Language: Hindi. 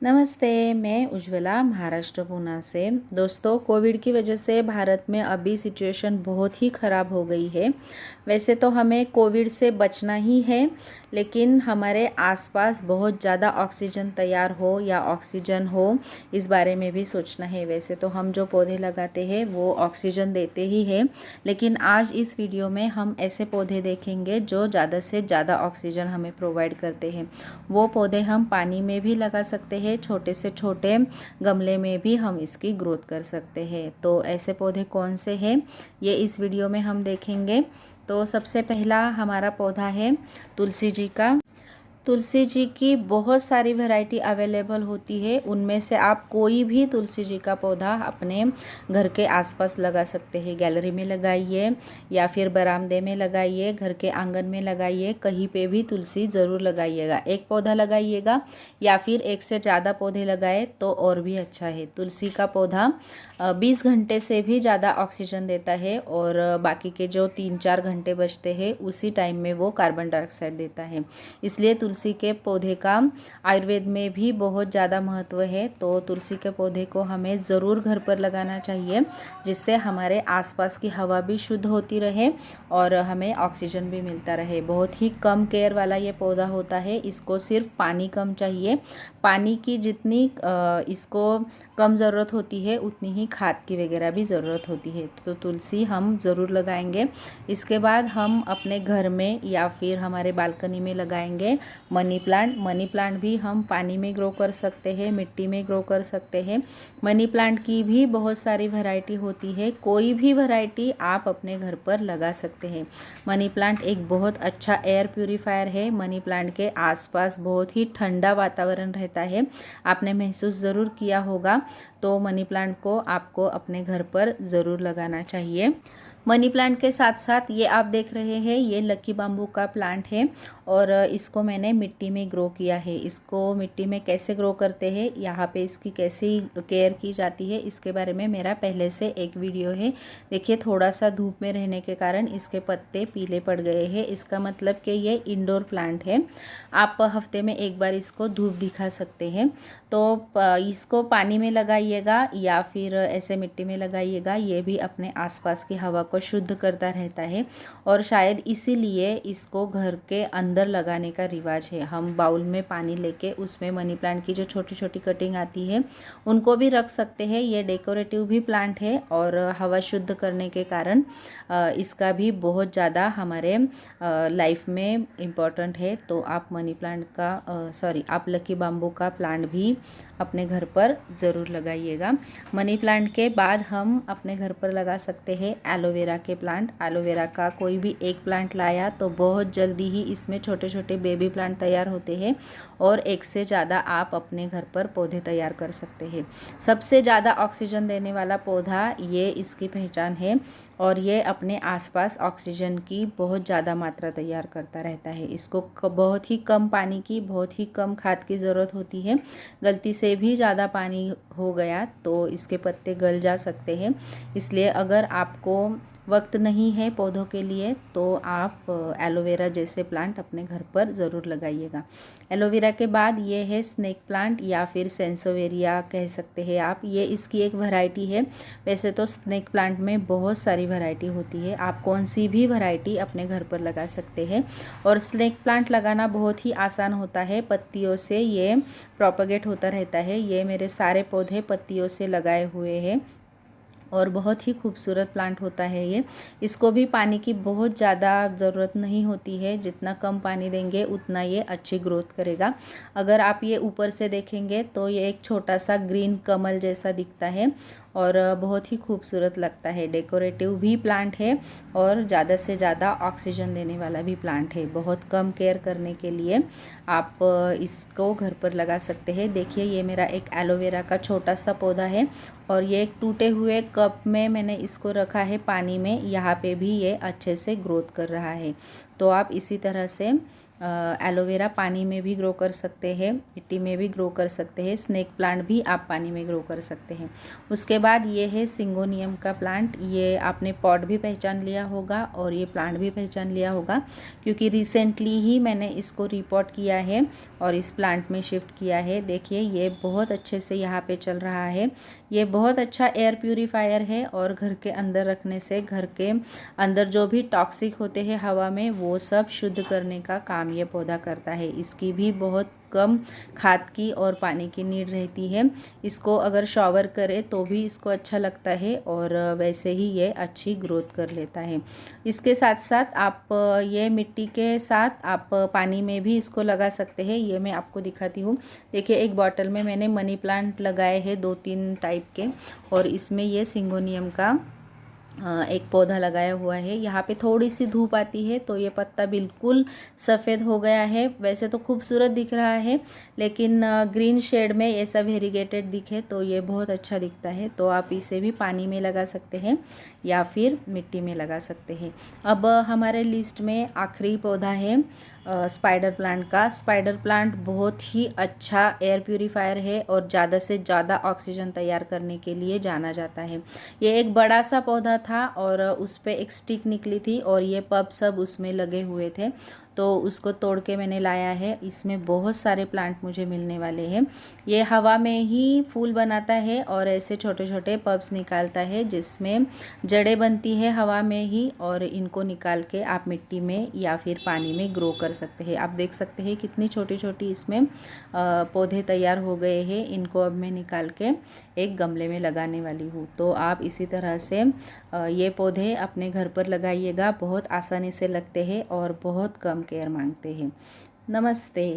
नमस्ते, मैं उज्ज्वला महाराष्ट्र पूना से। दोस्तों, कोविड की वजह से भारत में अभी सिचुएशन बहुत ही ख़राब हो गई है। वैसे तो हमें कोविड से बचना ही है, लेकिन हमारे आसपास बहुत ज़्यादा ऑक्सीजन तैयार हो या ऑक्सीजन हो, इस बारे में भी सोचना है। वैसे तो हम जो पौधे लगाते हैं वो ऑक्सीजन देते ही हैं, लेकिन आज इस वीडियो में हम ऐसे पौधे देखेंगे जो ज़्यादा से ज़्यादा ऑक्सीजन हमें प्रोवाइड करते हैं। वो पौधे हम पानी में भी लगा सकते हैं, छोटे से छोटे गमले में भी हम इसकी ग्रोथ कर सकते हैं। तो ऐसे पौधे कौन से हैं, ये इस वीडियो में हम देखेंगे। तो सबसे पहला हमारा पौधा है तुलसी जी का। तुलसी जी की बहुत सारी वैरायटी अवेलेबल होती है, उनमें से आप कोई भी तुलसी जी का पौधा अपने घर के आसपास लगा सकते हैं। गैलरी में लगाइए या फिर बरामदे में लगाइए, घर के आंगन में लगाइए, कहीं पे भी तुलसी ज़रूर लगाइएगा। एक पौधा लगाइएगा या फिर एक से ज़्यादा पौधे लगाए तो और भी अच्छा है। तुलसी का पौधा 20 घंटे से भी ज़्यादा ऑक्सीजन देता है और बाकी के जो 3-4 घंटे बचते हैं उसी टाइम में वो कार्बन डाइऑक्साइड देता है। इसलिए तुलसी के पौधे का आयुर्वेद में भी बहुत ज़्यादा महत्व है। तो तुलसी के पौधे को हमें ज़रूर घर पर लगाना चाहिए, जिससे हमारे आसपास की हवा भी शुद्ध होती रहे और हमें ऑक्सीजन भी मिलता रहे। बहुत ही कम केयर वाला ये पौधा होता है। इसको सिर्फ पानी कम चाहिए। पानी की जितनी इसको कम ज़रूरत होती है उतनी ही खाद की वगैरह भी ज़रूरत होती है। तो तुलसी हम ज़रूर लगाएंगे। इसके बाद हम अपने घर में या फिर हमारे बालकनी में लगाएंगे मनी प्लांट। मनी प्लांट भी हम पानी में ग्रो कर सकते हैं, मिट्टी में ग्रो कर सकते हैं। मनी प्लांट की भी बहुत सारी वैरायटी होती है, कोई भी वैरायटी आप अपने घर पर लगा सकते हैं। मनी प्लांट एक बहुत अच्छा एयर प्यूरीफायर है। मनी प्लांट के आसपास बहुत ही ठंडा वातावरण रहता है, आपने महसूस ज़रूर किया होगा। तो मनी प्लांट को आपको अपने घर पर ज़रूर लगाना चाहिए। मनी प्लांट के साथ साथ ये आप देख रहे हैं, ये लकी बाम्बू का प्लांट है और इसको मैंने मिट्टी में ग्रो किया है। इसको मिट्टी में कैसे ग्रो करते हैं, यहाँ पे इसकी कैसी केयर की जाती है, इसके बारे में मेरा पहले से एक वीडियो है। देखिए, थोड़ा सा धूप में रहने के कारण इसके पत्ते पीले पड़ गए हैं। इसका मतलब कि ये इंडोर प्लांट है। आप हफ्ते में एक बार इसको धूप दिखा सकते हैं। तो इसको पानी में लगाइएगा या फिर ऐसे मिट्टी में लगाइएगा, ये भी अपने आसपास की हवा को शुद्ध करता रहता है और शायद इसीलिए इसको घर के अंदर लगाने का रिवाज है। हम बाउल में पानी लेके उसमें मनी प्लांट की जो छोटी छोटी कटिंग आती है उनको भी रख सकते हैं। ये डेकोरेटिव भी प्लांट है और हवा शुद्ध करने के कारण इसका भी बहुत ज़्यादा हमारे लाइफ में इम्पॉर्टेंट है। तो आप मनी प्लांट का आप लकी बाम्बू का प्लांट भी अपने घर पर ज़रूर लगाइएगा। मनी प्लांट के बाद हम अपने घर पर लगा सकते हैं एलोवेरा के प्लांट। एलोवेरा का कोई भी एक प्लांट लाया तो बहुत जल्दी ही इसमें छोटे छोटे बेबी प्लांट तैयार होते हैं और एक से ज़्यादा आप अपने घर पर पौधे तैयार कर सकते हैं। सबसे ज़्यादा ऑक्सीजन देने वाला पौधा ये इसकी पहचान है और ये अपने आसपास ऑक्सीजन की बहुत ज़्यादा मात्रा तैयार करता रहता है। इसको बहुत ही कम पानी की, बहुत ही कम खाद की ज़रूरत होती है। गलती से भी ज़्यादा पानी हो गया तो इसके पत्ते गल जा सकते हैं। इसलिए अगर आपको वक्त नहीं है पौधों के लिए तो आप एलोवेरा जैसे प्लांट अपने घर पर ज़रूर लगाइएगा। एलोवेरा के बाद ये है स्नेक प्लांट या फिर सेंसोवेरिया कह सकते हैं आप। ये इसकी एक वैरायटी है। वैसे तो स्नेक प्लांट में बहुत सारी वैरायटी होती है, आप कौन सी भी वैरायटी अपने घर पर लगा सकते हैं। और स्नेक प्लांट लगाना बहुत ही आसान होता है, पत्तियों से ये प्रोपगेट होता रहता है। ये मेरे सारे पौधे पत्तियों से लगाए हुए हैं और बहुत ही खूबसूरत प्लांट होता है ये। इसको भी पानी की बहुत ज़्यादा ज़रूरत नहीं होती है, जितना कम पानी देंगे उतना ये अच्छी ग्रोथ करेगा। अगर आप ये ऊपर से देखेंगे तो ये एक छोटा सा ग्रीन कमल जैसा दिखता है और बहुत ही खूबसूरत लगता है। डेकोरेटिव भी प्लांट है और ज़्यादा से ज़्यादा ऑक्सीजन देने वाला भी प्लांट है। बहुत कम केयर करने के लिए आप इसको घर पर लगा सकते हैं। देखिए, ये मेरा एक एलोवेरा का छोटा सा पौधा है और ये एक टूटे हुए कप में मैंने इसको रखा है पानी में। यहाँ पे भी ये अच्छे से ग्रोथ कर रहा है। तो आप इसी तरह से एलोवेरा पानी में भी ग्रो कर सकते हैं, मिट्टी में भी ग्रो कर सकते हैं, स्नेक प्लांट भी आप पानी में ग्रो कर सकते हैं। उसके बाद ये है सिंगोनियम का प्लांट। ये आपने पॉट भी पहचान लिया होगा और ये प्लांट भी पहचान लिया होगा, क्योंकि रिसेंटली ही मैंने इसको रिपोर्ट किया है और इस प्लांट में शिफ्ट किया है। देखिए ये बहुत अच्छे से यहाँ पे चल रहा है। ये बहुत अच्छा एयर प्यूरीफायर है और घर के अंदर रखने से घर के अंदर जो भी टॉक्सिक होते हैं हवा में, वो सब शुद्ध करने का काम ये पौधा करता है। इसकी भी बहुत कम खाद की और पानी की नीड रहती है। इसको अगर शॉवर करे तो भी इसको अच्छा लगता है और वैसे ही ये अच्छी ग्रोथ कर लेता है। इसके साथ साथ आप ये मिट्टी के साथ आप पानी में भी इसको लगा सकते हैं। ये मैं आपको दिखाती हूँ। देखिए एक बॉटल में मैंने मनी प्लांट लगाए हैं 2-3 टाइप के, और इसमें ये सिंगोनियम का एक पौधा लगाया हुआ है। यहाँ पे थोड़ी सी धूप आती है तो ये पत्ता बिल्कुल सफ़ेद हो गया है। वैसे तो खूबसूरत दिख रहा है, लेकिन ग्रीन शेड में ऐसा वेरीगेटेड दिखे तो ये बहुत अच्छा दिखता है। तो आप इसे भी पानी में लगा सकते हैं या फिर मिट्टी में लगा सकते हैं। अब हमारे लिस्ट में आखिरी पौधा है स्पाइडर प्लांट का। स्पाइडर प्लांट बहुत ही अच्छा एयर प्यूरीफायर है और ज़्यादा से ज़्यादा ऑक्सीजन तैयार करने के लिए जाना जाता है। ये एक बड़ा सा पौधा था और उस पर एक स्टिक निकली थी और ये पब सब उसमें लगे हुए थे, तो उसको तोड़ के मैंने लाया है। इसमें बहुत सारे प्लांट मुझे मिलने वाले हैं। ये हवा में ही फूल बनाता है और ऐसे छोटे छोटे पब्स निकालता है जिसमें जड़ें बनती है हवा में ही, और इनको निकाल के आप मिट्टी में या फिर पानी में ग्रो कर सकते हैं। आप देख सकते हैं कितनी छोटी छोटी इसमें पौधे तैयार हो गए हैं। इनको अब मैं निकाल के एक गमले में लगाने वाली हूँ। तो आप इसी तरह से ये पौधे अपने घर पर लगाइएगा। बहुत आसानी से लगते हैं और बहुत कम केयर मांगते हैं। नमस्ते।